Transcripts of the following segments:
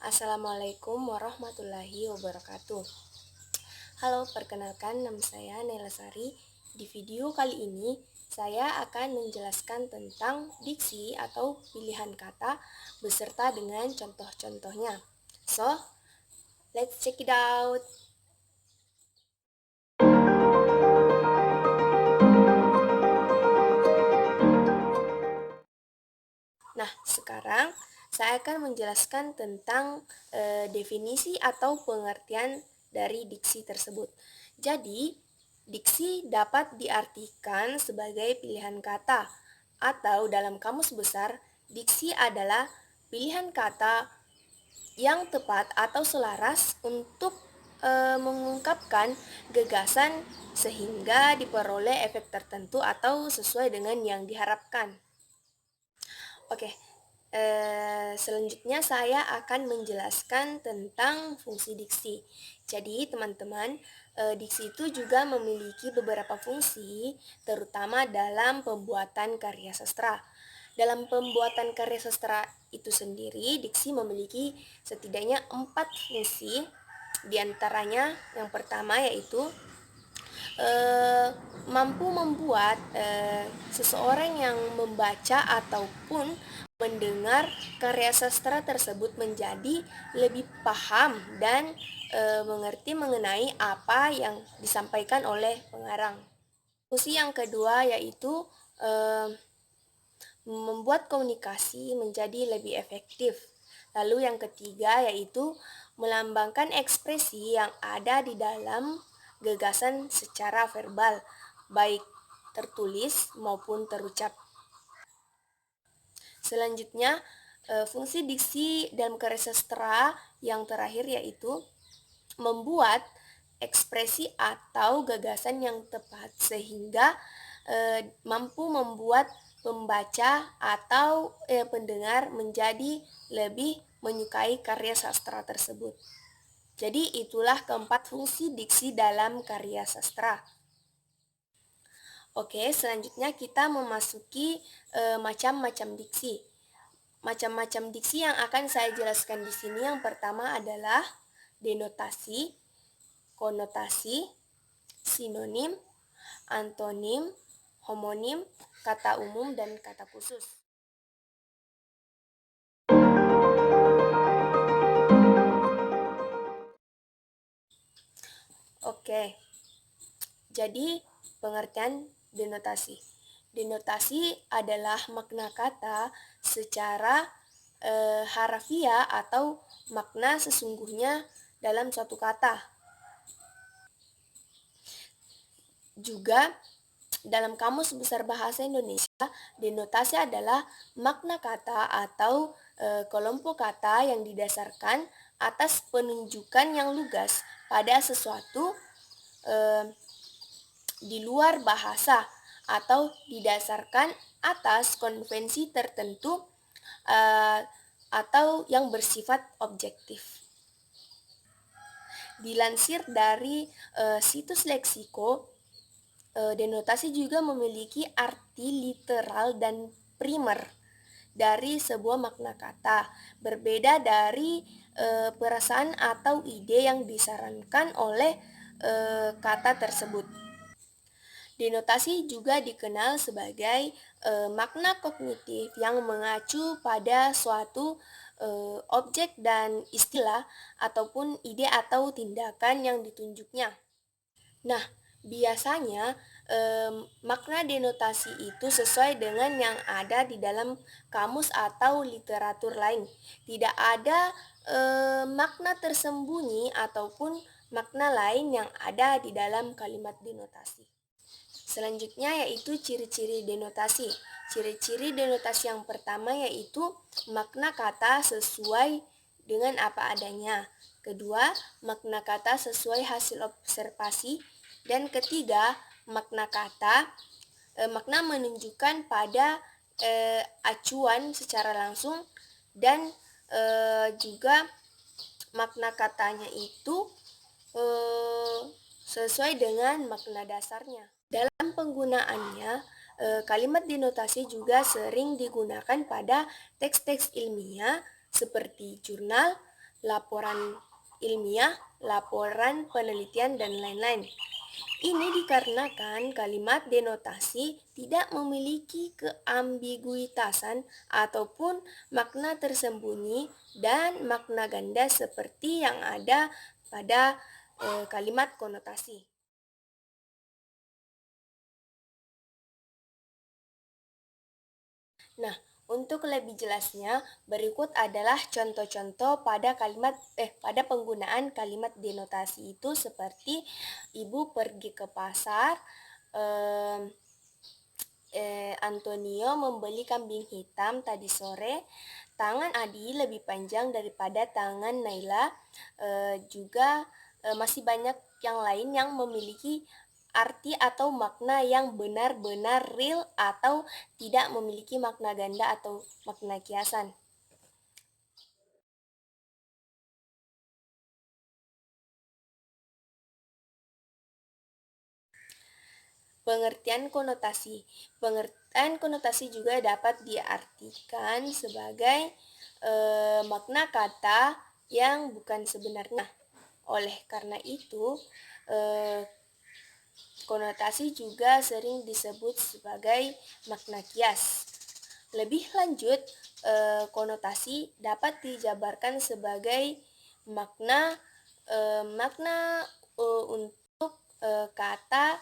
Assalamualaikum warahmatullahi wabarakatuh. Halo, perkenalkan nama saya Nela Sari. Di video kali ini, saya akan menjelaskan tentang diksi atau pilihan kata beserta dengan contoh-contohnya. So, let's check it out. Nah, sekarang saya akan menjelaskan tentang definisi atau pengertian dari diksi tersebut. Jadi, diksi dapat diartikan sebagai pilihan kata atau dalam kamus besar, diksi adalah pilihan kata yang tepat atau selaras untuk mengungkapkan gagasan sehingga diperoleh efek tertentu atau sesuai dengan yang diharapkan. Oke, selanjutnya saya akan menjelaskan tentang fungsi diksi. Jadi, teman-teman, diksi itu juga memiliki beberapa fungsi, terutama dalam pembuatan karya sastra. Dalam pembuatan karya sastra itu sendiri, diksi memiliki setidaknya 4 fungsi. Di antaranya, yang pertama yaitu mampu membuat seseorang yang membaca ataupun mendengar karya sastra tersebut menjadi lebih paham dan mengerti mengenai apa yang disampaikan oleh pengarang. Fungsi yang kedua yaitu membuat komunikasi menjadi lebih efektif. Lalu yang ketiga yaitu melambangkan ekspresi yang ada di dalam gagasan secara verbal, baik tertulis maupun terucap. Selanjutnya, fungsi diksi dalam karya sastra yang terakhir yaitu membuat ekspresi atau gagasan yang tepat sehingga mampu membuat pembaca atau pendengar menjadi lebih menyukai karya sastra tersebut. Jadi itulah keempat fungsi diksi dalam karya sastra. Oke, selanjutnya kita memasuki macam-macam diksi. Macam-macam diksi yang akan saya jelaskan di sini yang pertama adalah denotasi, konotasi, sinonim, antonim, homonim, kata umum, dan kata khusus. Oke, jadi pengertian denotasi. Denotasi adalah makna kata secara harafiah atau makna sesungguhnya dalam suatu kata. Juga dalam Kamus Besar Bahasa Indonesia, denotasi adalah makna kata atau kelompok kata yang didasarkan atas penunjukan yang lugas pada sesuatu di luar bahasa atau didasarkan atas konvensi tertentu atau yang bersifat objektif. Dilansir dari situs Leksiko, denotasi juga memiliki arti literal dan primer dari sebuah makna kata, berbeda dari perasaan atau ide yang disarankan oleh kata tersebut. Denotasi juga dikenal sebagai makna kognitif yang mengacu pada suatu objek dan istilah ataupun ide atau tindakan yang ditunjuknya. Nah, biasanya makna denotasi itu sesuai dengan yang ada di dalam kamus atau literatur lain. Tidak ada makna tersembunyi ataupun makna lain yang ada di dalam kalimat denotasi. Selanjutnya yaitu ciri-ciri denotasi. Ciri-ciri denotasi yang pertama yaitu makna kata sesuai dengan apa adanya. Kedua, makna kata sesuai hasil observasi. Dan ketiga, makna makna menunjukkan pada acuan secara langsung dan juga makna katanya itu sesuai dengan makna dasarnya. Dalam penggunaannya, kalimat denotasi juga sering digunakan pada teks-teks ilmiah seperti jurnal, laporan ilmiah, laporan penelitian, dan lain-lain. Ini dikarenakan kalimat denotasi tidak memiliki keambiguitasan ataupun makna tersembunyi dan makna ganda seperti yang ada pada kalimat konotasi. Nah, untuk lebih jelasnya, berikut adalah contoh-contoh pada penggunaan kalimat denotasi itu seperti ibu pergi ke pasar, em, Antonio membeli kambing hitam tadi sore, tangan Adi lebih panjang daripada tangan Naila, juga masih banyak yang lain yang memiliki arti atau makna yang benar-benar real atau tidak memiliki makna ganda atau makna kiasan. Pengertian konotasi. Pengertian konotasi juga dapat diartikan sebagai makna kata yang bukan sebenarnya. Oleh karena itu, eh, konotasi juga sering disebut sebagai makna kias. Lebih lanjut, konotasi dapat dijabarkan sebagai makna untuk kata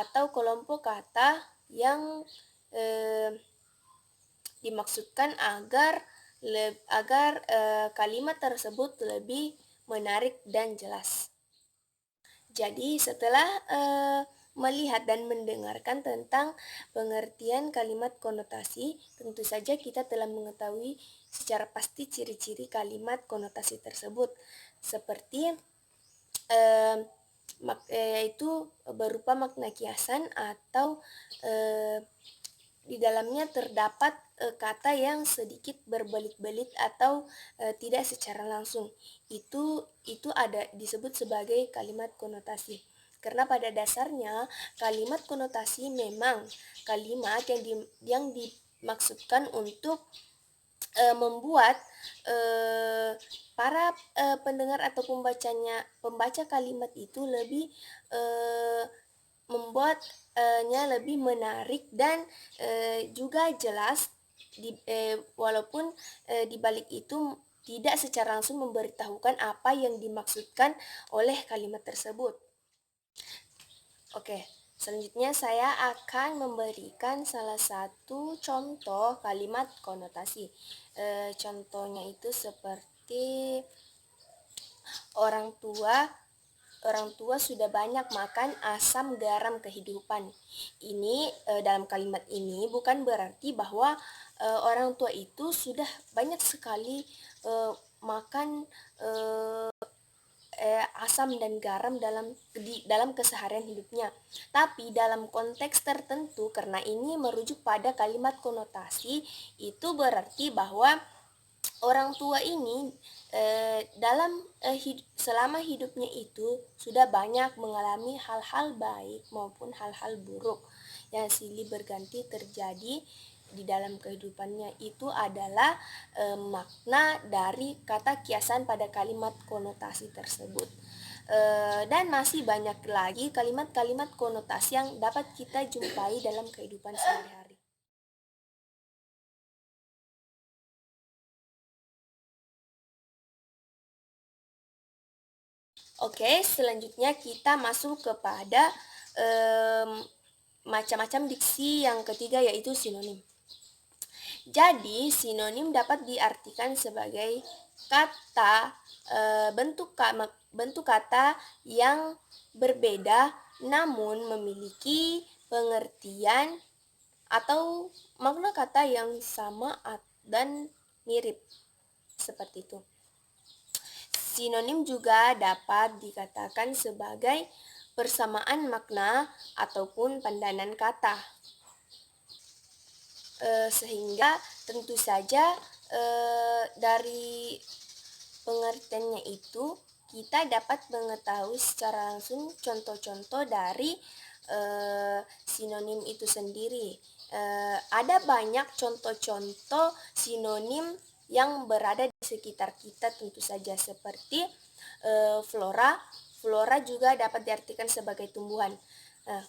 atau kelompok kata yang eh, dimaksudkan agar kalimat tersebut lebih menarik dan jelas. Jadi setelah melihat dan mendengarkan tentang pengertian kalimat konotasi, tentu saja kita telah mengetahui secara pasti ciri-ciri kalimat konotasi tersebut, seperti yaitu berupa makna kiasan atau di dalamnya terdapat kata yang sedikit berbelit-belit atau tidak secara langsung. Itu ada disebut sebagai kalimat konotasi. Karena pada dasarnya kalimat konotasi memang kalimat yang dimaksudkan untuk membuat para pendengar atau pembaca kalimat itu lebih membuatnya lebih menarik dan juga jelas walaupun di balik itu tidak secara langsung memberitahukan apa yang dimaksudkan oleh kalimat tersebut. Oke, selanjutnya saya akan memberikan salah satu contoh kalimat konotasi. Contohnya itu seperti orang tua sudah banyak makan asam garam kehidupan. Ini dalam kalimat ini bukan berarti bahwa orang tua itu sudah banyak sekali makan asam dan garam dalam keseharian hidupnya. Tapi dalam konteks tertentu, karena ini merujuk pada kalimat konotasi, itu berarti bahwa orang tua ini selama hidupnya itu sudah banyak mengalami hal-hal baik maupun hal-hal buruk yang silih berganti terjadi di dalam kehidupannya. Itu adalah makna dari kata kiasan pada kalimat konotasi tersebut. Dan masih banyak lagi kalimat-kalimat konotasi yang dapat kita jumpai dalam kehidupan sehari-hari. Oke, selanjutnya kita masuk kepada macam-macam diksi yang ketiga, yaitu sinonim. Jadi, sinonim dapat diartikan sebagai kata bentuk kata yang berbeda namun memiliki pengertian atau makna kata yang sama dan mirip, seperti itu. Sinonim juga dapat dikatakan sebagai persamaan makna ataupun pandanan kata. Sehingga tentu saja dari pengertiannya itu kita dapat mengetahui secara langsung contoh-contoh dari sinonim itu sendiri. Ada banyak contoh-contoh sinonim yang berada di sekitar kita tentu saja seperti flora. Flora juga dapat diartikan sebagai tumbuhan.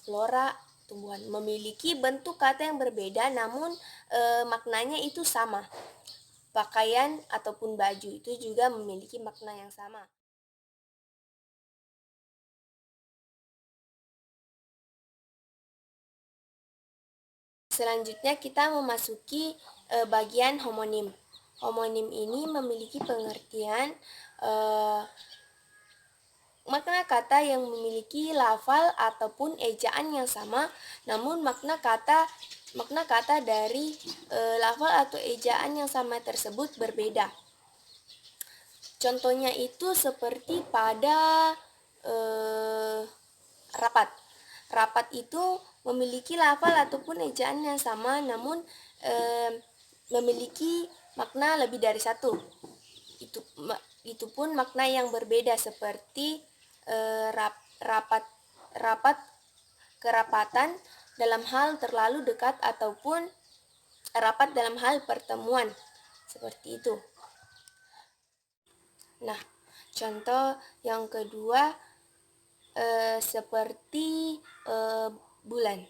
Flora tumbuhan memiliki bentuk kata yang berbeda namun maknanya itu sama. Pakaian ataupun baju itu juga memiliki makna yang sama. Selanjutnya kita memasuki bagian homonim. Homonim ini memiliki pengertian makna kata yang memiliki lafal ataupun ejaan yang sama, namun makna kata dari lafal atau ejaan yang sama tersebut berbeda. Contohnya itu seperti pada rapat. Rapat itu memiliki lafal ataupun ejaan yang sama, namun memiliki makna lebih dari satu. Itu pun makna yang berbeda seperti rapat kerapatan dalam hal terlalu dekat ataupun rapat dalam hal pertemuan. Seperti itu. Nah, contoh yang kedua seperti bulan.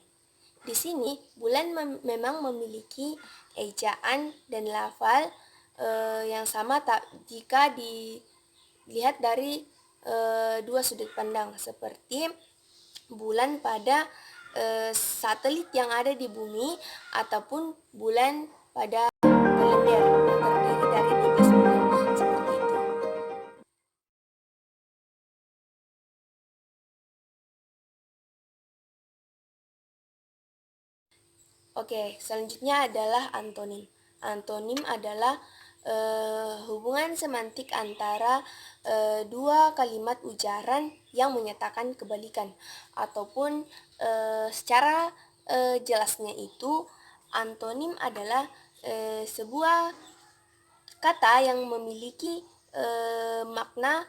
Di sini bulan memang memiliki ejaan dan lafal yang sama jika dilihat dari dua sudut pandang seperti bulan pada satelit yang ada di bumi ataupun bulan pada kalender yang terdiri dari 12 bulan seperti itu. Oke, selanjutnya adalah antonim. Antonim adalah hubungan semantik antara dua kalimat ujaran yang menyatakan kebalikan, ataupun secara jelasnya itu antonim adalah sebuah kata yang memiliki makna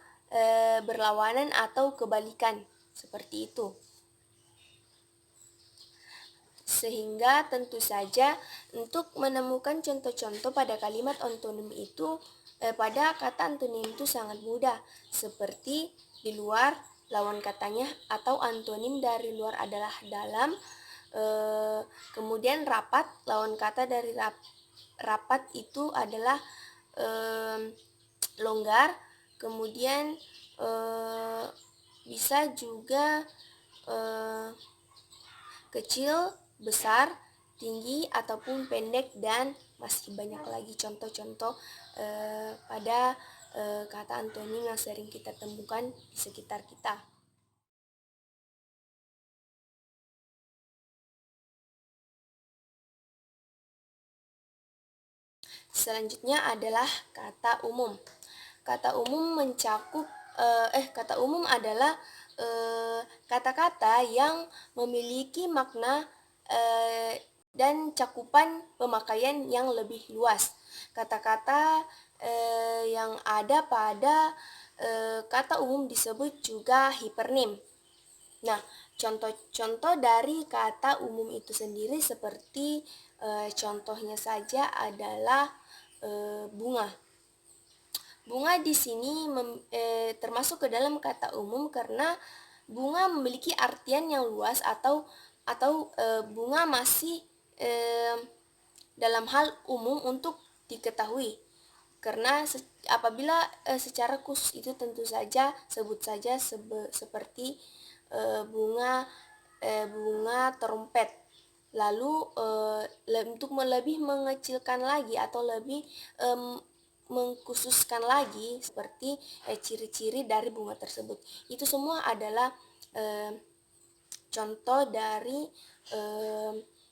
berlawanan atau kebalikan seperti itu. Sehingga tentu saja untuk menemukan contoh-contoh pada kalimat antonim itu pada kata antonim itu sangat mudah, seperti di luar lawan katanya, atau antonim dari luar adalah dalam. Kemudian rapat, lawan kata dari rapat itu adalah longgar. Kemudian bisa juga kecil, besar, tinggi, ataupun pendek, dan masih banyak lagi contoh-contoh pada kata antonim yang sering kita temukan di sekitar kita. Selanjutnya adalah kata umum. Kata umum kata umum adalah kata-kata yang memiliki makna dan cakupan pemakaian yang lebih luas. Kata-kata yang ada pada kata umum disebut juga hipernim. Nah, contoh-contoh dari kata umum itu sendiri seperti contohnya saja adalah bunga. Bunga di sini termasuk ke dalam kata umum karena bunga memiliki artian yang luas atau bunga masih dalam hal umum untuk diketahui. Karena apabila secara khusus itu tentu saja sebut saja seperti bunga trompet. Lalu untuk lebih mengecilkan lagi atau lebih mengkhususkan lagi seperti ciri-ciri dari bunga tersebut. Itu semua adalah contoh dari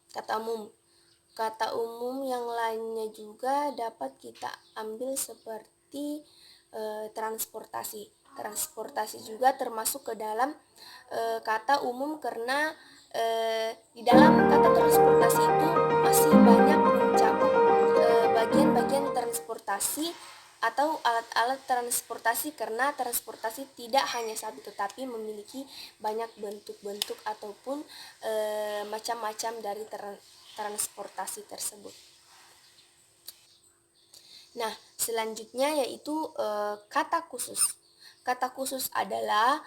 kata umum. Kata umum yang lainnya juga dapat kita ambil seperti transportasi. Transportasi juga termasuk ke dalam kata umum karena di dalam kata transportasi itu masih banyak mencakup bagian-bagian transportasi atau alat-alat transportasi, karena transportasi tidak hanya satu tetapi memiliki banyak bentuk-bentuk ataupun macam-macam dari transportasi tersebut. Nah, selanjutnya yaitu kata khusus. Kata khusus adalah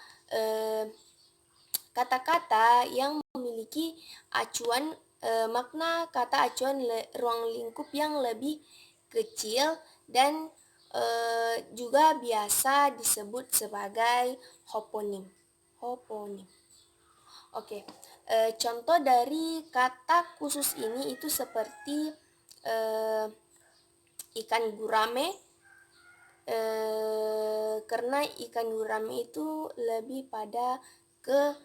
kata-kata yang memiliki acuan makna kata acuan ruang lingkup yang lebih kecil dan juga biasa disebut sebagai hoponim. Hoponim. Oke, contoh dari kata khusus ini itu seperti eh, ikan gurame, karena ikan gurame itu lebih pada ke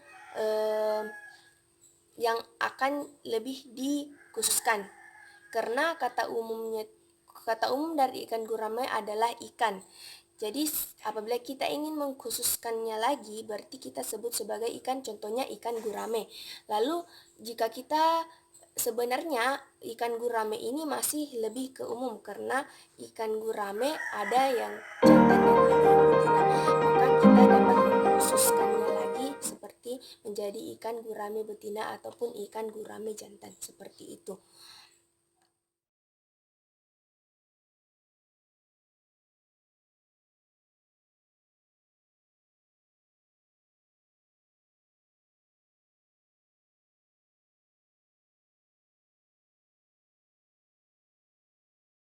yang akan lebih dikhususkan. Karena kata umum dari ikan gurame adalah ikan. Jadi apabila kita ingin mengkhususkannya lagi, berarti kita sebut sebagai ikan, contohnya ikan gurame. Lalu jika kita sebenarnya ikan gurame ini masih lebih ke umum karena ikan gurame ada yang jantan dan ada yang betina. Maka kita dapat mengkhususkannya lagi seperti menjadi ikan gurame betina ataupun ikan gurame jantan seperti itu.